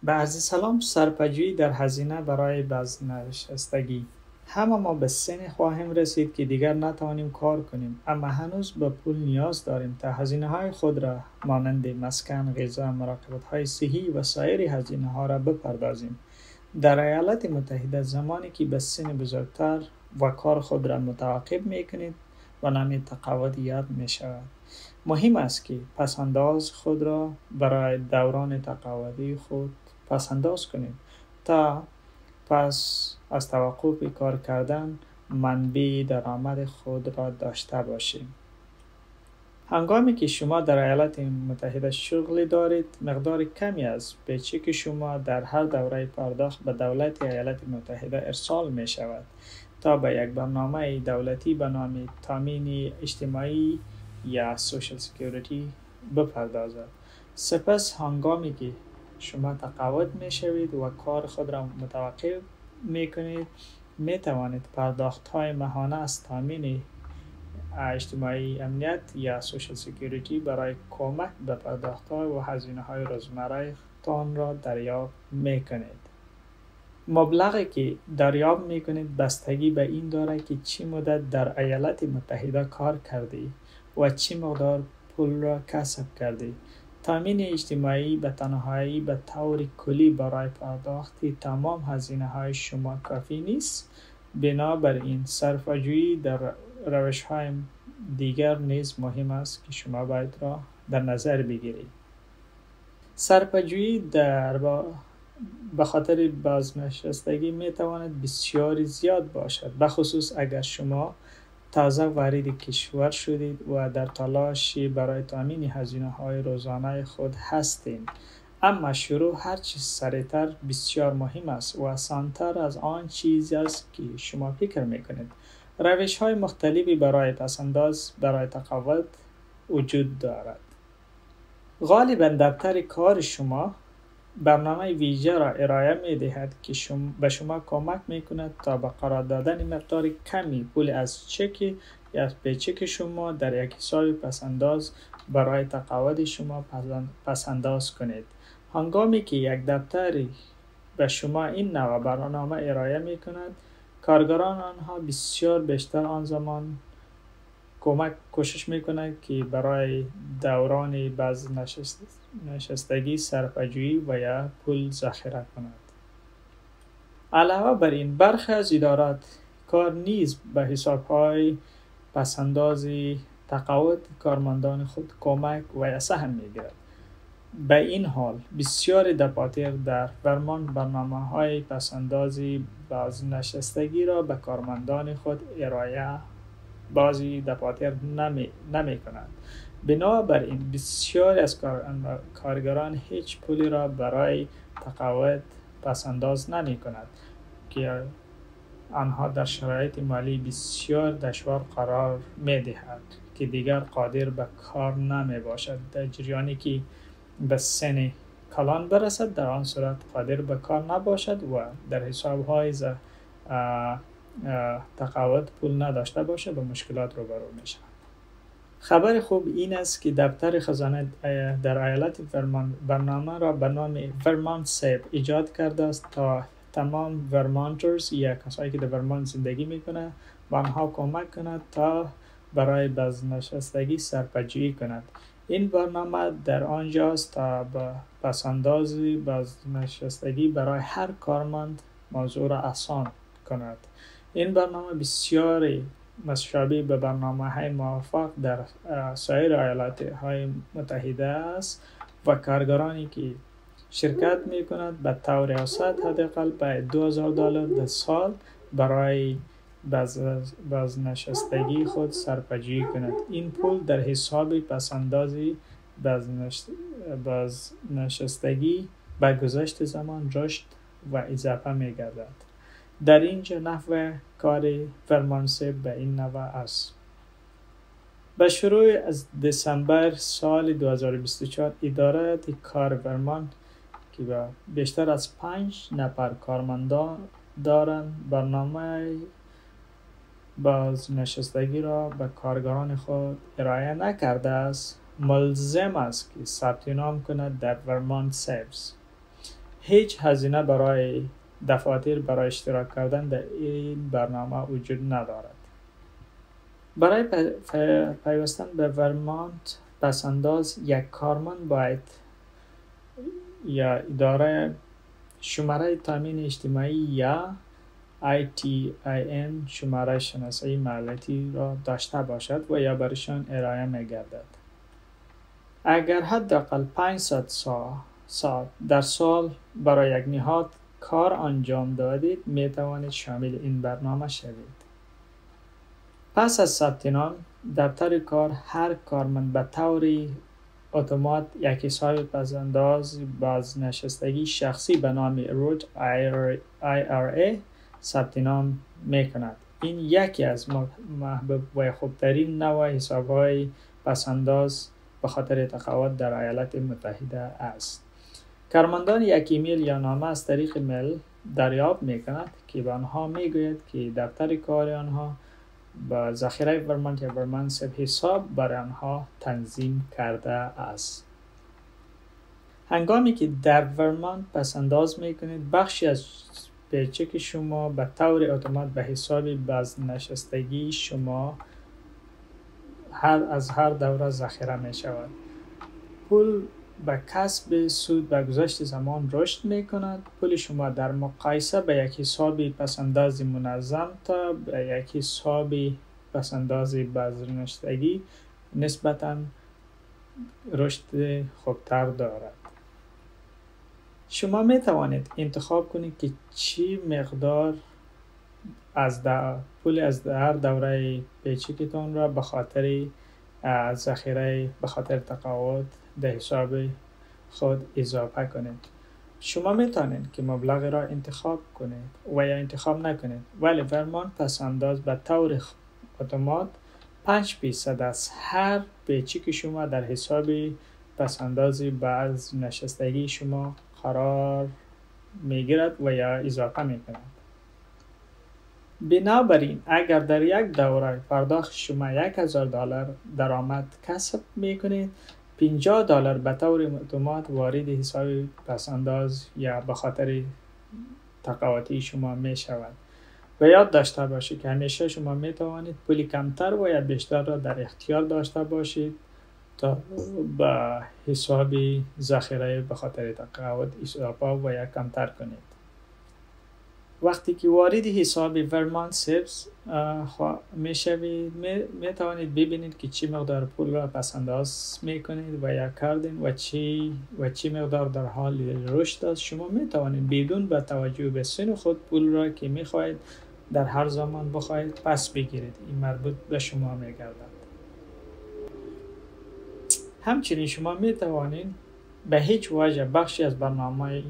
به عرض سلام. سرپجویی در هزینه برای بازنشستگی. همه ما به سن خواهیم رسید که دیگر نتوانیم کار کنیم، اما هنوز به پول نیاز داریم تا هزینه های خود را مانند مسکن، غذا، مراقبت های صحی و سایر هزینه ها را بپردازیم. در ایالات متحده زمانی که به سن بزرگتر و کار خود را متوقف می کنید و نام تقاعد یاد می شود. مهم است که پسنداز خود را برای دوران تقاعدی خود پسنداز کنید تا پس از توقف کار کردن منبع درآمد خود را داشته باشید. هنگامی که شما در ایالات متحده شغلی دارید، مقدار کمی از چک شما در هر دوره پرداخت به دولت ایالات متحده ارسال می شود تا به یک برنامه دولتی به نام تامین اجتماعی یا سوشل سکیوریتی بپردازد. سپس هنگامی که شما تقاعد می شوید و کار خود را متوقف می کنید، می توانید پرداخت های ماهانه از تامین اجتماعی امنیت یا سوشل سکیوریتی برای کمک به پرداخت های و هزینه های روزمره تان را دریافت می کنید. مبلغی که دریافت می کنید بستگی به این دارد که چی مدت در ایالات متحده کار کرده و چی مقدار پول را کسب کرده. تامین اجتماعی به تنهایی به طور کلی برای پرداخت تمام هزینه های شما کافی نیست. بنابراین صرفه‌جویی در روش های دیگر نیز مهم است که شما باید را در نظر بگیرید. صرفه‌جویی به خاطر بازنشستگی می تواند بسیار زیاد باشد، بخصوص اگر شما تازه وارد کشور شدید و در تلاش برای تامین هزینه های روزانه خود هستید. اما شروع هرچه سریعتر بسیار مهم است و آسان‌تر از آن چیزی است که شما فکر می کنید. روش های مختلفی برای پسنداز برای تقاعد وجود دارد. غالباً دفتر کار شما برنامه ویژه را ارائه می دهد که به شما کمک می کند تا به قرار دادن مقدار کمی پول از چک یا چک شما در یک حساب پسنداز برای تقاعد شما پسنداز کنید. هنگامی که یک دفتری به شما این نوع برنامه ارائه می کند، کارگران آنها بسیار بیشتر آن زمان کوشش می کند که برای دوران بازنشستگی صرفه‌جویی و یا پول ذخیره کند. علاوه بر این، برخی از ادارات کار نیز به حساب‌های پسندازی تقاعد کارمندان خود کمک و سهم می‌گیرد. به این حال بسیاری دفاتر در فرمان برنامه‌های پسندازی بازنشستگی را به کارمندان خود ارائه بعضی دفاتر نمی کنند. بنابراین بسیاری از کارگران هیچ پولی را برای تقاعد پسنداز نمی کنند که آنها در شرایط مالی بسیار دشوار قرار می دهد که دیگر قادر به کار نمی باشد. در جریانی که به سن کلان برسد، در آن صورت قادر به کار نباشد و در حساب‌های تقاعد پول نداشته باشد و مشکلات روبرو می شود. خبر خوب این است که دفتر خزانه در ایالت ورمانت برنامه را به نام ورمانت سیو ایجاد کرده است تا تمام ورمانترز یا کسایی که در ورمانت زندگی میکنه به آنها کمک کند تا برای بازنشستگی صرفه‌جویی کند. این برنامه در آنجاست تا به پسندازی بازنشستگی برای هر کارمند موضوع را آسان کند. این برنامه بسیاری مشابه به برنامه‌های موفق در سایر ایالات‌های متحده است و کارگرانی که شرکت می‌کنند به طور اوسط حداقل به $2000 در سال برای بازنشستگی خود صرفه‌جویی کند. این پول در حساب پسندازی بازنشستگی با گذشت زمان رشد و اضافه می‌گردد. در اینجا نحوه کار ورمانت سیو به این نوع است. به شروع از دسامبر سال 2024 اداره کار ورمانت که بیشتر از 5 نفر کارمندان دارند برنامه بازنشستگی را به کارگران خود ارائه نکرده است، ملزم است که ثبت نام کند در ورمانت سیوز. هیچ هزینه برای دفاتر برای اشتراک کردن در این برنامه وجود ندارد. برای پیوستن به ورمانت پسنداز، یک کارمند باید یا اداره شماره تامین اجتماعی یا ITIN شماره شناسایی ملتی را داشته باشد و یا برشان ارائه می‌گردد. اگر حداقل 500 ساعت در سال برای یک نهاد کار انجام دادید، می توانید شامل این برنامه شوید. پس از ثبت نام، دفتر کار هر کارمند به طور اتومات یک حساب پسنداز بازنشستگی شخصی به نام روت IRA ثبت نام می کند. این یکی از محبوب و خوبترین نوع حساب‌های پسنداز به خاطر تفاوت در ایالات متحده است. کارمندان یک ایمیل یا نامه از طریق میل دریافت می کند که به آنها می گوید که دفتر کار آنها با ذخیره ورمانت یا ورمانت سب حساب برای آنها تنظیم کرده است. هنگامی که در ورمانت پسنداز می کنید، بخشی از پیچک شما به طور اتومات به حساب بازنشستگی شما هر دوره ذخیره می شود. پول به کسب سود و گذشت زمان رشد می کند. پول شما در مقایسه به یک حساب پسنداز منظم تا به یک حساب پسنداز بازنشستگی نسبتاً رشد خوبتر دارد. شما می توانید انتخاب کنید که چی مقدار از پول از هر دوره پیچکتان را به خاطر ذخیره به خاطر تقاعد در حساب خود اضافه کنید. شما می توانید که مبلغ را انتخاب کنید و یا انتخاب نکنید، ولی ورمانت پسنداز به طور اتومات 5% از هر پیچک شما در حساب پسنداز بازنشستگی شما قرار می گیرد و یا اضافه می کند. بنابراین اگر در یک دوره پرداخت شما $1,000 درآمد کسب می کنید، $50 به طور اتومات وارد حساب پسنداز یا به خاطر تقاعدی شما می شود. و یاد داشته باشید که همیشه شما می توانید پول کمتر و یا بیشتر را در اختیار داشته باشید تا به حساب ذخیره به خاطر تقاعد اضافه و یا کمتر کنید. وقتی که وارد حساب ورمانت سبز می شوید، می توانید ببینید که چی مقدار پول را پسنداز می کنید و یا کردین و چی مقدار در حال رشد است. شما می توانید بدون به توجه به سن خود پول را که می خواهید در هر زمان بخواهید پس بگیرید. این مربوط به شما می گردد. همچنین شما می توانید به هیچ وجه بخشی از برنامه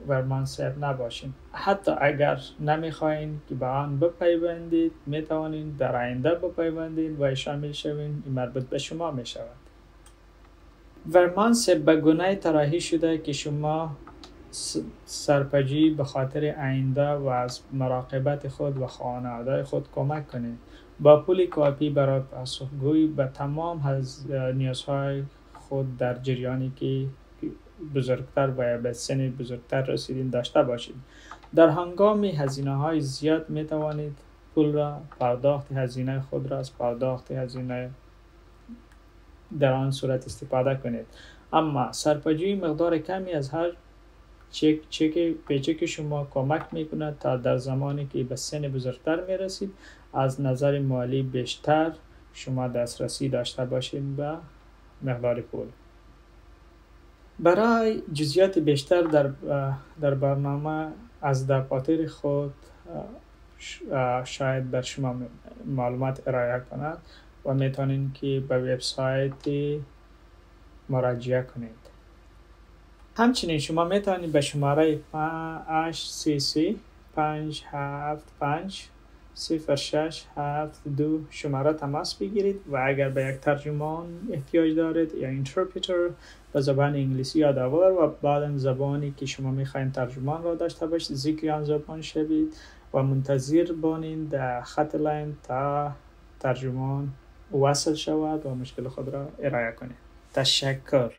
ورمانت سب نباشید. حتی اگر نمیخواهید که به آن بپیوندید، می توانید در آینده بپیوندید و شامل شوید. این مربوط به شما می شود. ورمانت سب به گونه طراحی شده که شما سرپنجی به خاطر آینده و از مراقبت خود و خانواده خود کمک کنید. با پول کافی برای پاسخگویی به تمام نیازهای خود در جریانی که بزرگتر و به سن بزرگتر رسیدین داشته باشید. در هنگام هزینه‌های زیاد می توانید پول را پرداخت هزینه خود را از پرداخت هزینه در آن صورت استفاده کنید. اما سرپنجی مقدار کمی از هر پیچک شما کمک می کند تا در زمانی که به سن بزرگتر می رسید از نظر مالی بیشتر شما دسترسی داشته باشید به مقدار پول. برای جزئیات بیشتر در برنامه از دفاتر خود شاید بر شما معلومات ارائه کند و میتونید که به وبسایت مراجعه کنید. همچنین شما میتونید به شماره 833 575 0672 شماره تماس بگیرید و اگر به یک ترجمان احتیاج دارید یا اینترپریتر به زبان انگلیسی یادآور و بعداً زبانی که شما میخواین ترجمان را داشته باشید ذکر آن زبان شوید و منتظر بانید در خط لاین تا ترجمان وصل شود و مشکل خود را ارائه کنید. تشکر.